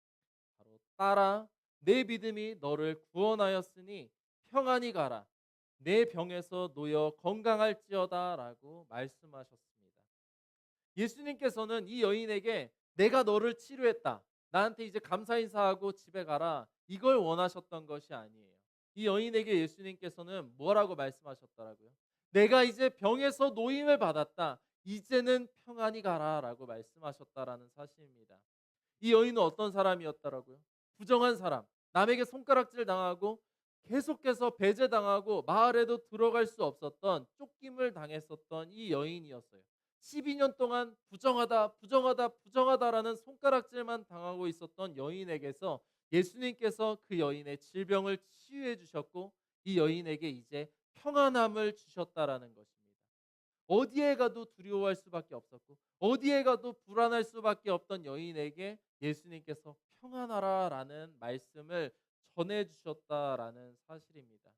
바로 "딸아, 내 믿음이 너를 구원하였으니 평안히 가라. 내 병에서 놓여 건강할지어다라고 말씀하셨습니다. 예수님께서는 이 여인에게 내가 너를 치료했다. 나한테 이제 감사 인사하고 집에 가라. 이걸 원하셨던 것이 아니에요. 이 여인에게 예수님께서는 뭐라고 말씀하셨더라고요? 내가 이제 병에서 노임을 받았다. 이제는 평안히 가라라고 말씀하셨다라는 사실입니다. 이 여인은 어떤 사람이었더라고요? 부정한 사람, 남에게 손가락질 당하고 계속해서 배제당하고 마을에도 들어갈 수 없었던 쫓김을 당했었던 이 여인이었어요. 12년 동안 부정하다, 부정하다, 부정하다라는 손가락질만 당하고 있었던 여인에게서 예수님께서 그 여인의 질병을 치유해 주셨고 이 여인에게 이제 평안함을 주셨다라는 것입니다. 어디에 가도 두려워할 수밖에 없었고 어디에 가도 불안할 수밖에 없던 여인에게 예수님께서 평안하라라는 말씀을 전해 주셨다라는 사실입니다.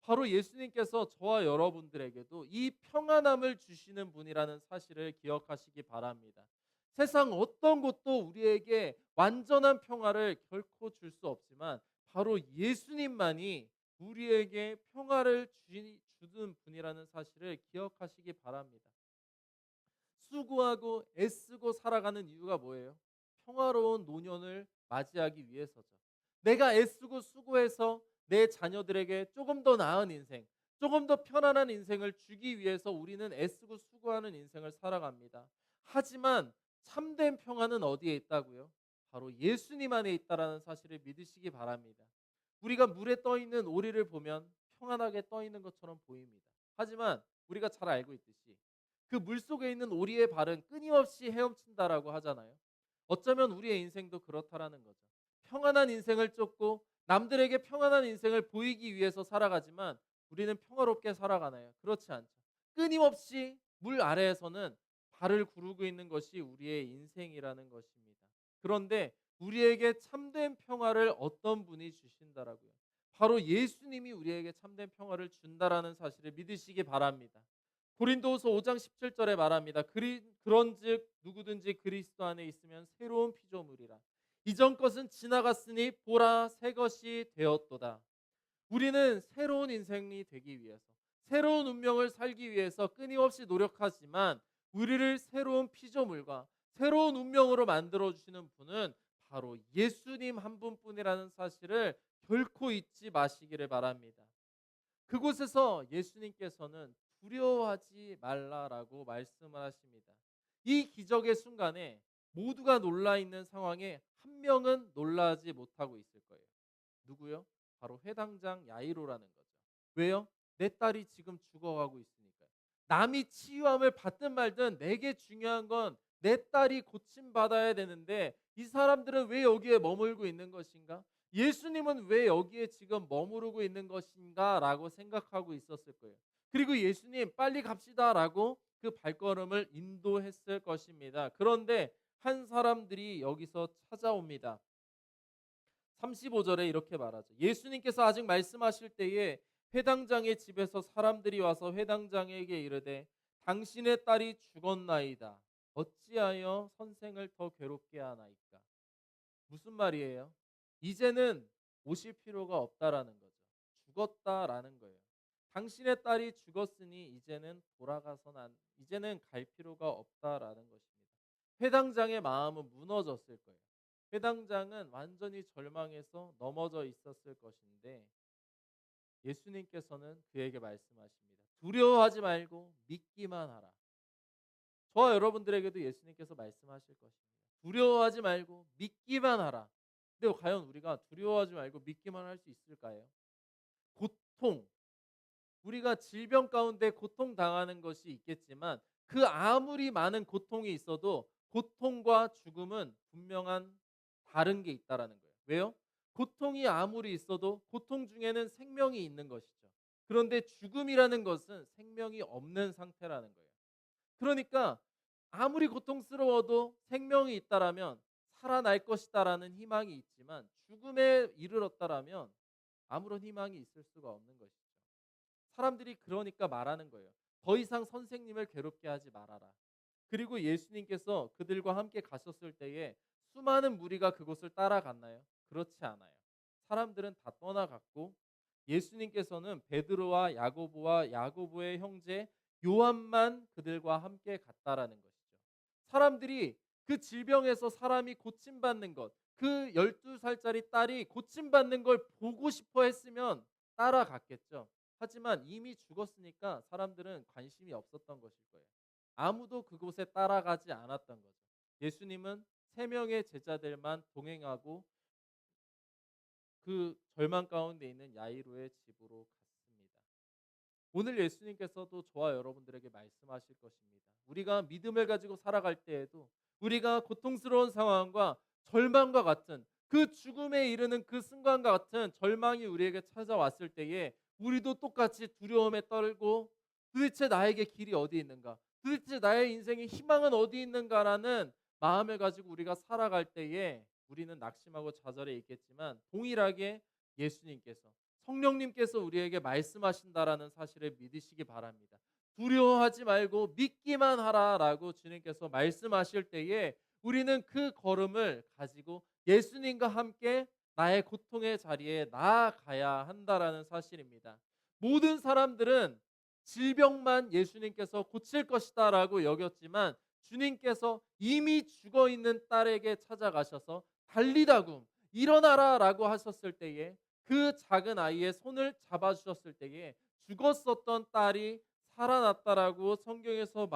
바로 예수님께서 저와 여러분들에게도 이 평안함을 주시는 분이라는 사실을 기억하시기 바랍니다. 세상 어떤 곳도 우리에게 완전한 평화를 결코 줄 수 없지만 바로 예수님만이 우리에게 평화를 주는 분이라는 사실을 기억하시기 바랍니다. 수고하고 애쓰고 살아가는 이유가 뭐예요? 평화로운 노년을 맞이하기 위해서죠. 내가 애쓰고 수고해서 내 자녀들에게 조금 더 나은 인생, 조금 더 편안한 인생을 주기 위해서 우리는 애쓰고 수고하는 인생을 살아갑니다. 하지만 참된 평화는 어디에 있다고요? 바로 예수님 안에 있다라는 사실을 믿으시기 바랍니다. 우리가 물에 떠 있는 오리를 보면 평안하게 떠 있는 것처럼 보입니다. 하지만 우리가 잘 알고 있듯이 그 물속에 있는 오리의 발은 끊임없이 헤엄친다라고 하잖아요. 어쩌면 우리의 인생도 그렇다라는 거죠. 평안한 인생을 쫓고 남들에게 평안한 인생을 보이기 위해서 살아가지만 우리는 평화롭게 살아가나요? 그렇지 않죠. 끊임없이 물 아래에서는 발을 구르고 있는 것이 우리의 인생이라는 것입니다. 그런데 우리에게 참된 평화를 어떤 분이 주신다라고요? 바로 예수님이 우리에게 참된 평화를 준다라는 사실을 믿으시기 바랍니다. 고린도후서 5장 17절에 말합니다. 그런즉 누구든지 그리스도 안에 있으면 새로운 피조물이라. 이전 것은 지나갔으니 보라 새 것이 되었도다. 우리는 새로운 인생이 되기 위해서, 새로운 운명을 살기 위해서 끊임없이 노력하지만 우리를 새로운 피조물과 새로운 운명으로 만들어 주시는 분은 바로 예수님 한 분뿐이라는 사실을 결코 잊지 마시기를 바랍니다. 그곳에서 예수님께서는 두려워하지 말라라고 말씀을 하십니다. 이 기적의 순간에 모두가 놀라 있는 상황에 한 명은 놀라지 못하고 있을 거예요. 누구요? 바로 회당장 야이로라는 거죠. 왜요? 내 딸이 지금 죽어가고 있으니까요. 남이 치유함을 받든 말든 내게 중요한 건 내 딸이 고침 받아야 되는데 이 사람들은 왜 여기에 머물고 있는 것인가? 예수님은 왜 여기에 지금 머무르고 있는 것인가라고 생각하고 있었을 거예요. 그리고 예수님 빨리 갑시다라고 그 발걸음을 인도했을 것입니다. 그런데 한 사람들이 여기서 찾아옵니다. 35절에 이렇게 말하죠. 예수님께서 아직 말씀하실 때에 회당장의 집에서 사람들이 와서 회당장에게 이르되 당신의 딸이 죽었나이다. 어찌하여 선생을 더 괴롭게 하나이까? 무슨 말이에요? 이제는 오실 필요가 없다라는 거죠. 죽었다라는 거예요. 당신의 딸이 죽었으니 이제는 갈 필요가 없다라는 것입니다. 회당장의 마음은 무너졌을 거예요. 회당장은 완전히 절망해서 넘어져 있었을 것인데 예수님께서는 그에게 말씀하십니다. 두려워하지 말고 믿기만 하라. 저와 여러분들에게도 예수님께서 말씀하실 것입니다. 두려워하지 말고 믿기만 하라. 근데 과연 우리가 두려워하지 말고 믿기만 할 수 있을까요? 고통, 우리가 질병 가운데 고통당하는 것이 있겠지만 그 아무리 많은 고통이 있어도 고통과 죽음은 분명한 다른 게 있다라는 거예요. 왜요? 고통이 아무리 있어도 고통 중에는 생명이 있는 것이죠. 그런데 죽음이라는 것은 생명이 없는 상태라는 거예요. 그러니까 아무리 고통스러워도 생명이 있다라면 살아날 것이다라는 희망이 있지만 죽음에 이르렀다라면 아무런 희망이 있을 수가 없는 것이죠. 사람들이 그러니까 말하는 거예요. 더 이상 선생님을 괴롭게 하지 말아라. 그리고 예수님께서 그들과 함께 가셨을 때에 수많은 무리가 그곳을 따라갔나요? 그렇지 않아요. 사람들은 다 떠나갔고 예수님께서는 베드로와 야고보와 야고보의 형제 요한만 그들과 함께 갔다라는 것이죠. 사람들이 그 질병에서 사람이 고침받는 것, 그 12살짜리 딸이 고침받는 걸 보고 싶어 했으면 따라갔겠죠. 하지만 이미 죽었으니까 사람들은 관심이 없었던 것일 거예요. 아무도 그곳에 따라가지 않았던 거죠. 예수님은 세 명의 제자들만 동행하고 그 절망 가운데 있는 야이로의 집으로 갔습니다. 오늘 예수님께서도 저와 여러분들에게 말씀하실 것입니다. 우리가 믿음을 가지고 살아갈 때에도 우리가 고통스러운 상황과 절망과 같은 그 죽음에 이르는 그 순간과 같은 절망이 우리에게 찾아왔을 때에 우리도 똑같이 두려움에 떨고 도대체 나에게 길이 어디 있는가? 도대체 나의 인생의 희망은 어디 있는가라는 마음을 가지고 우리가 살아갈 때에 우리는 낙심하고 좌절해 있겠지만 동일하게 예수님께서 성령님께서 우리에게 말씀하신다라는 사실을 믿으시기 바랍니다. 두려워하지 말고 믿기만 하라라고 주님께서 말씀하실 때에 우리는 그 걸음을 가지고 예수님과 함께 나의 고통의 자리에 나아가야 한다라는 사실입니다. 모든 사람들은 질병만 예수님께서 고칠 것이다라고 여겼지만 주님께서 이미 죽어 있는 딸에게 찾아가셔서 달리다굼 일어나라라고 하셨을 때에 그 작은 아이의 손을 잡아주셨을 때에 죽었었던 딸이 살아났다라고 성경에서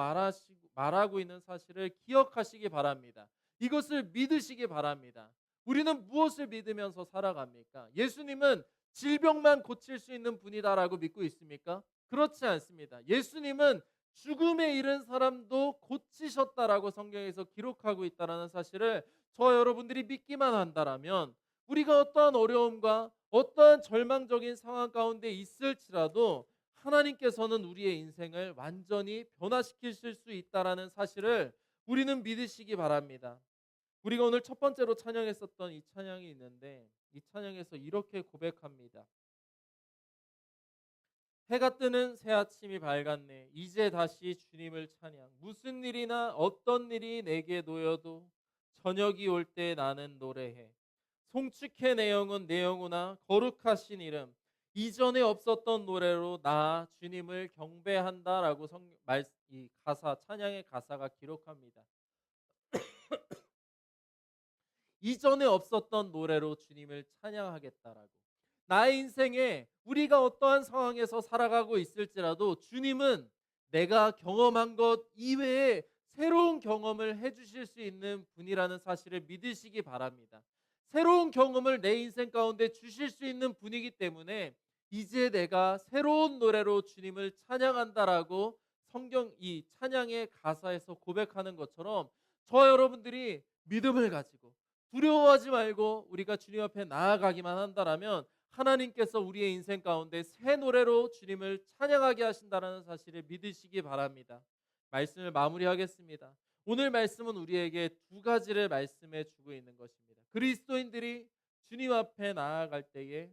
말하고 있는 사실을 기억하시기 바랍니다. 이것을 믿으시기 바랍니다. 우리는 무엇을 믿으면서 살아갑니까? 예수님은 질병만 고칠 수 있는 분이다라고 믿고 있습니까? 그렇지 않습니다. 예수님은 죽음에 이른 사람도 고치셨다라고 성경에서 기록하고 있다는 사실을 저와 여러분들이 믿기만 한다라면 우리가 어떠한 어려움과 어떠한 절망적인 상황 가운데 있을지라도 하나님께서는 우리의 인생을 완전히 변화시키실 수 있다라는 사실을 우리는 믿으시기 바랍니다. 우리가 오늘 첫 번째로 찬양했었던 이 찬양이 있는데 이 찬양에서 이렇게 고백합니다. 해가 뜨는 새 아침이 밝았네. 이제 다시 주님을 찬양. 무슨 일이나 어떤 일이 내게 놓여도 저녁이 올 때 나는 노래해. 송축해 내 영혼 내 영혼아 거룩하신 이름. 이전에 없었던 노래로 나 주님을 경배한다라고 이 가사 찬양의 가사가 기록합니다. 이전에 없었던 노래로 주님을 찬양하겠다라고. 나의 인생에 우리가 어떠한 상황에서 살아가고 있을지라도 주님은 내가 경험한 것 이외에 새로운 경험을 해주실 수 있는 분이라는 사실을 믿으시기 바랍니다. 새로운 경험을 내 인생 가운데 주실 수 있는 분이기 때문에 이제 내가 새로운 노래로 주님을 찬양한다라고 성경 이 찬양의 가사에서 고백하는 것처럼 저 여러분들이 믿음을 가지고 두려워하지 말고 우리가 주님 앞에 나아가기만 한다라면 하나님께서 우리의 인생 가운데 새 노래로 주님을 찬양하게 하신다는 사실을 믿으시기 바랍니다. 말씀을 마무리하겠습니다. 오늘 말씀은 우리에게 두 가지를 말씀해 주고 있는 것입니다. 그리스도인들이 주님 앞에 나아갈 때에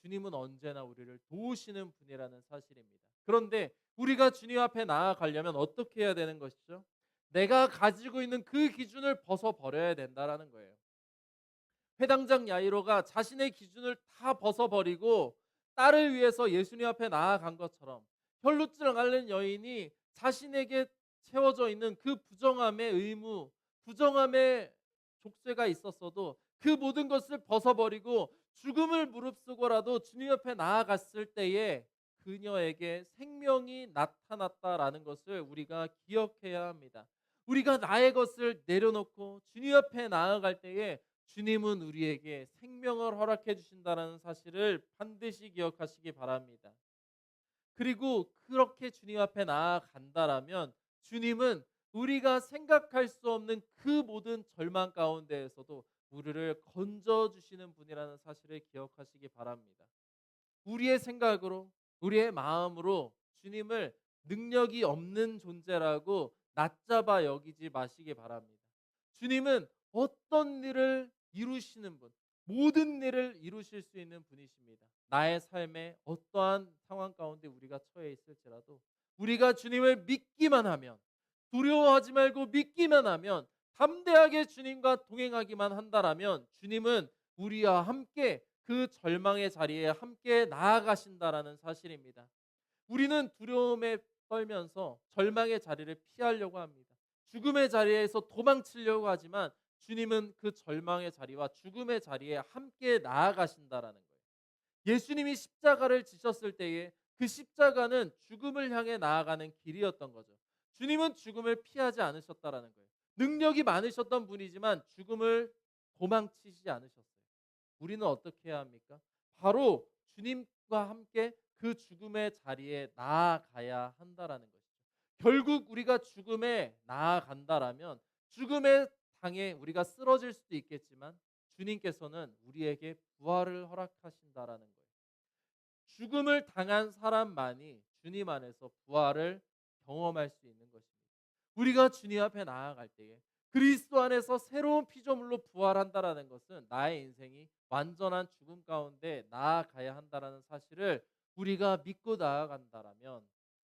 주님은 언제나 우리를 도우시는 분이라는 사실입니다. 그런데 우리가 주님 앞에 나아가려면 어떻게 해야 되는 것이죠? 내가 가지고 있는 그 기준을 벗어버려야 된다라는 거예요. 회당장 야이로가 자신의 기준을 다 벗어버리고 딸을 위해서 예수님 앞에 나아간 것처럼 혈루증을 앓는 여인이 자신에게 채워져 있는 그 부정함의 의무, 부정함의 족쇄가 있었어도 그 모든 것을 벗어버리고 죽음을 무릅쓰고라도 주님 앞에 나아갔을 때에 그녀에게 생명이 나타났다라는 것을 우리가 기억해야 합니다. 우리가 나의 것을 내려놓고 주님 앞에 나아갈 때에 주님은 우리에게 생명을 허락해 주신다는 사실을 반드시 기억하시기 바랍니다. 그리고 그렇게 주님 앞에 나아간다라면 주님은 우리가 생각할 수 없는 그 모든 절망 가운데에서도 우리를 건져 주시는 분이라는 사실을 기억하시기 바랍니다. 우리의 생각으로 우리의 마음으로 주님을 능력이 없는 존재라고 낮잡아 여기지 마시기 바랍니다. 주님은 어떤 일을 이루시는 분, 모든 일을 이루실 수 있는 분이십니다. 나의 삶에 어떠한 상황 가운데 우리가 처해 있을지라도 우리가 주님을 믿기만 하면, 두려워하지 말고 믿기만 하면, 담대하게 주님과 동행하기만 한다라면 주님은 우리와 함께 그 절망의 자리에 함께 나아가신다라는 사실입니다. 우리는 두려움에 떨면서 절망의 자리를 피하려고 합니다. 죽음의 자리에서 도망치려고 하지만 주님은 그 절망의 자리와 죽음의 자리에 함께 나아가신다라는 거예요. 예수님이 십자가를 지셨을 때에 그 십자가는 죽음을 향해 나아가는 길이었던 거죠. 주님은 죽음을 피하지 않으셨다라는 거예요. 능력이 많으셨던 분이지만 죽음을 도망치지 않으셨어요. 우리는 어떻게 해야 합니까? 바로 주님과 함께 그 죽음의 자리에 나아가야 한다라는 것이죠. 결국 우리가 죽음에 나아간다라면 죽음의 당에 우리가 쓰러질 수도 있겠지만 주님께서는 우리에게 부활을 허락하신다라는 거예요. 죽음을 당한 사람만이 주님 안에서 부활을 경험할 수 있는 것입니다. 우리가 주님 앞에 나아갈 때에 그리스도 안에서 새로운 피조물로 부활한다라는 것은 나의 인생이 완전한 죽음 가운데 나아가야 한다라는 사실을 우리가 믿고 나아간다라면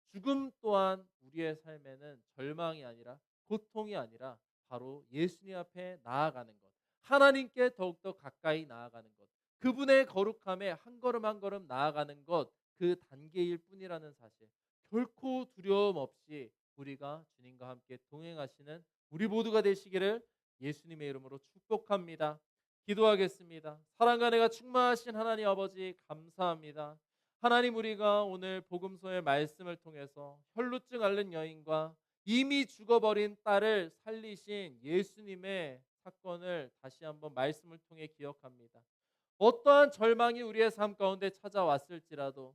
죽음 또한 우리의 삶에는 절망이 아니라 고통이 아니라 바로 예수님 앞에 나아가는 것, 하나님께 더욱더 가까이 나아가는 것, 그분의 거룩함에 한 걸음 한 걸음 나아가는 것, 그 단계일 뿐이라는 사실, 결코 두려움 없이 우리가 주님과 함께 동행하시는 우리 모두가 되시기를 예수님의 이름으로 축복합니다. 기도하겠습니다. 사랑과 은혜가 충만하신 하나님 아버지 감사합니다. 하나님, 우리가 오늘 복음서의 말씀을 통해서 혈루증 앓는 여인과 이미 죽어버린 딸을 살리신 예수님의 사건을 다시 한번 말씀을 통해 기억합니다. 어떠한 절망이 우리의 삶 가운데 찾아올지라도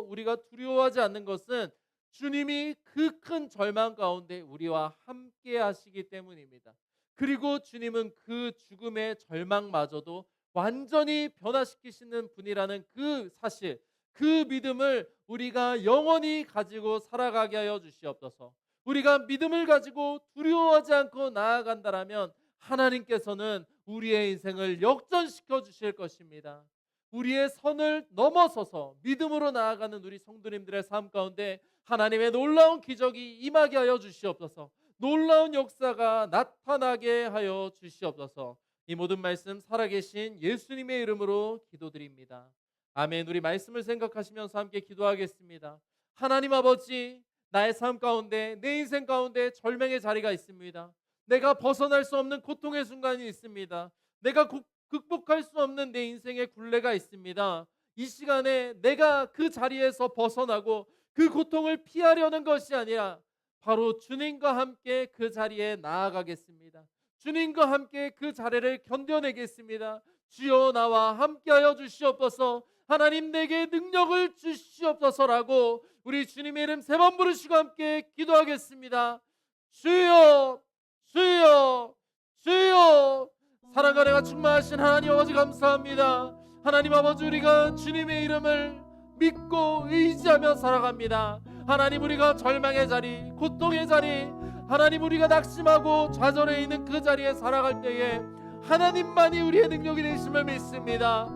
우리가 두려워하지 않는 것은 주님이 그 큰 절망 가운데 우리와 함께 하시기 때문입니다. 그리고 주님은 그 죽음의 절망마저도 완전히 변화시키시는 분이라는 그 사실, 그 믿음을 우리가 영원히 가지고 살아가게 하여 주시옵소서. 우리가 믿음을 가지고 두려워하지 않고 나아간다라면 하나님께서는 우리의 인생을 역전시켜 주실 것입니다. 우리의 선을 넘어서서 믿음으로 나아가는 우리 성도님들의 삶 가운데 하나님의 놀라운 기적이 임하게 하여 주시옵소서. 놀라운 역사가 나타나게 하여 주시옵소서. 이 모든 말씀 살아계신 예수님의 이름으로 기도드립니다. 아멘. 우리 말씀을 생각하시면서 함께 기도하겠습니다. 하나님 아버지, 나의 삶 가운데, 내 인생 가운데 절망의 자리가 있습니다. 내가 벗어날 수 없는 고통의 순간이 있습니다. 내가 극복할 수 없는 내 인생의 굴레가 있습니다. 이 시간에 내가 그 자리에서 벗어나고 그 고통을 피하려는 것이 아니라 바로 주님과 함께 그 자리에 나아가겠습니다. 주님과 함께 그 자리를 견뎌내겠습니다. 주여 나와 함께하여 주시옵소서. 하나님 내게 능력을 주시옵소서라고 우리 주님의 이름 세 번 부르시고 함께 기도하겠습니다. 주여, 주여, 주여. 사랑과 내가 충만하신 하나님 아버지 감사합니다. 하나님 아버지, 우리가 주님의 이름을 믿고 의지하며 살아갑니다. 하나님, 우리가 절망의 자리, 고통의 자리, 하나님 우리가 낙심하고 좌절해 있는 그 자리에 살아갈 때에 하나님만이 우리의 능력이 되심을 믿습니다.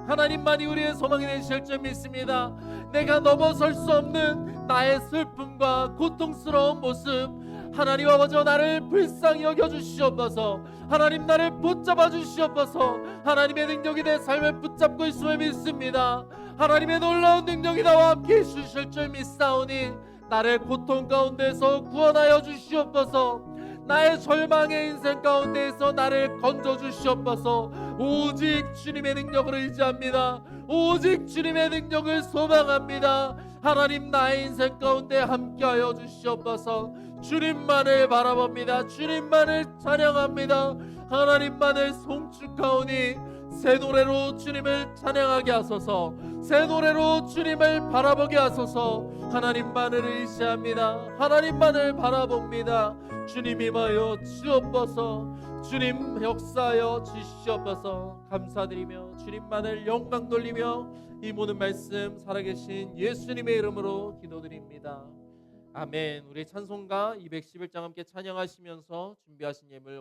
하나님만이 우리의 소망이 되실 줄 믿습니다. 내가 넘어설 수 없는 나의 슬픔과 고통스러운 모습, 하나님 아버지 나를 불쌍히 여겨주시옵소서. 하나님 나를 붙잡아 주시옵소서. 하나님의 능력이 내 삶을 붙잡고 있음을 믿습니다. 하나님의 놀라운 능력이 나와 함께 해주실 줄 믿사오니 나를 고통 가운데서 구원하여 주시옵소서. 나의 절망의 인생 가운데에서 나를 건져 주시옵소서. 오직 주님의 능력을 의지합니다. 오직 주님의 능력을 소망합니다. 하나님 나의 인생 가운데 함께하여 주시옵소서. 주님만을 바라봅니다. 주님만을 찬양합니다. 하나님만을 송축하오니 새 노래로 주님을 찬양하게 하소서. 새 노래로 주님을 바라보게 하소서. 하나님만을 의지합니다. 하나님만을 바라봅니다. 주님 임하여 주옵소서. 주님 역사하여 주시옵소서. 감사드리며 주님만을 영광 돌리며 이 모든 말씀 살아계신 예수님의 이름으로 기도드립니다. 아멘. 우리 찬송가 211장 함께 찬양하시면서 준비하신 예물